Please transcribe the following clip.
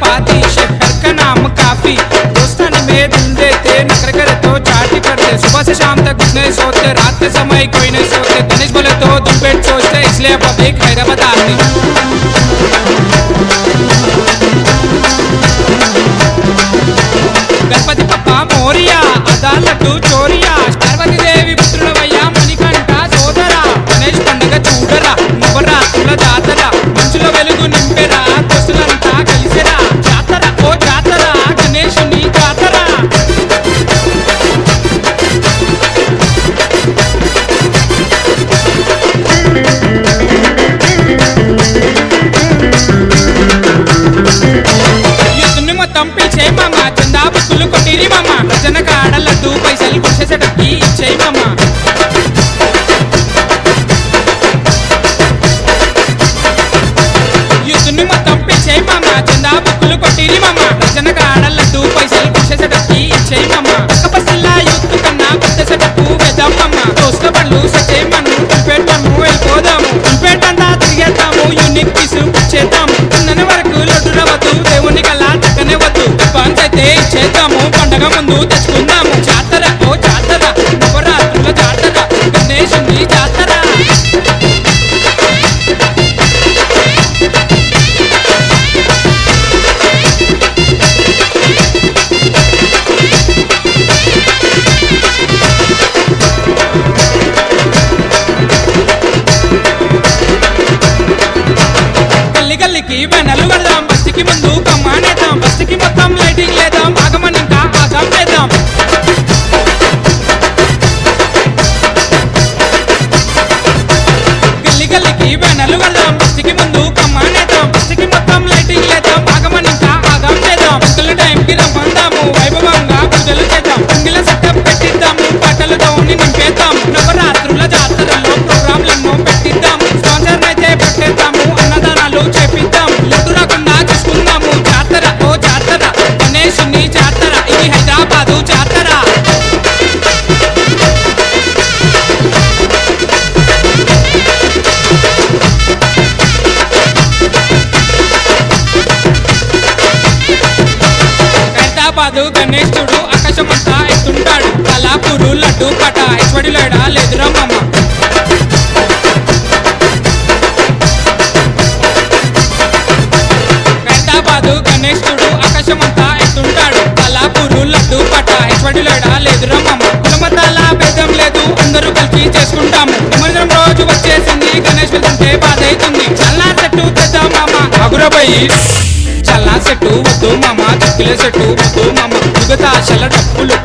पाती शहर का नाम काफी दोस्तानी में दिल देते नखरे करे तो चाटी करते सुबह से शाम तक कुछ नहीं सोते रात के समय कोई नहीं सोते तनिष बोले तो दिल पेट सोचते इसलिए पब्लिक हैदराबाद आती गणपति पप्पा मोरिया अदा लड्डू चोरिया पार्वती देवी पुत्रुडवయ్యా మణికంఠ సోదరా గణేష్ పండుగ చూడరా నవరాత్రుల జాతర మంచులో వెలుగు నింపెరా దోస్తులంతా కలిసిరా జాతర ఓ జాతర గణేశుని జాతర యుద్ధుని మొత్తం పిలిచే మామ చందా బుక్కులు కొట్టిరి మామ రచన కాడ లడ్డు పైసలు గుడిసేటకి ఇచ్చేయి మామ యుద్ధుని మొత్తం పిలిచే మామ చందా బుక్కులు కొట్టిరి మామ రచన కాడ లడ్డు పైసలు గుడిసేటకి ఇచ్చేయి మామ పక్కపసిల్లా యూత్ కన్నా పెద్ద సెటప్పు వేద్దాం మామ దోస్త పళ్ళు సెట్ మను పెట్టాము వెళ్ళిపోదాము పెట్టంతా తిరిగేద్దాము యూనిక్ పీసు చేద్దాము ఉన్నని వరకు లడ్డు రవ్వద్దు దేవుని కల్లా తగ్గనే వద్దు పంచ్ అయితే చేద్దాము పండగ ముందు తెచ్చుకుందాము జాతర ఓ జాతర నవరాత్రుల జాతర గణేశుని జాతర గల్లి గల్లికి వెనలు వెళ్దాం బస్తికి ముందు కమ్మానేద్దాం బస్తికి మొత్తం లైటింగ్ లేదాం ఆగమని ఇంకా ఆగం లేదాం గల్లి గల్లికి వెనలు వెళ్దాం బస్తికి ముందు కమ్మానేద్దాం బస్తికి మొత్తం లైటింగ్ లేదాం ఆగమని ఇంకా ఆగం చేద్దాం అంకుల టైంకి రమ్మందాము వైభవంగా పూజలు చేద్దాం అంగిల సెటప్ పెట్టిద్దాము పాటలతో నింపేద్దాం నవరాత్రుల జాతరలో ప్రోగ్రాంలను పెట్టిద్దాం స్పాన్సర్ అయితే పెట్టేద్దాము అన్నదానాలు చేపిద్దాం లడ్డు రాకుండా చూసుకుందాము జాతర ఓ జాతర గణేశుని జాతర ఇది హైదరాబాదు జాతర హైదరాబాదు గణేశుడు ఆకాశమంతా ఎత్తుంటాడు కలాపూరు లడ్డు పట హెచ్వడిలోడా లేదురా మామ హైదరాబాదు గణేశుడు ఆకాశమంతా ఎత్తుంటాడు కలాపూరు లడ్డు పట హెచ్వడిలోడా లేదురా మామ కులమతాల భేదం లేదు అందరూ కలిసి చేసుకుంటాము నిమజ్జనం రోజు వచ్చేసింది గణేష్ వెళ్తుంటే బాధ అవుతుంది చల్లా చెట్టు తెద్దాం మామ అగురబోయి చల్లా సెట్టు వద్దు మామ దుక్కిల సెట్టు వద్దు మామ యుగతాశల డప్పులు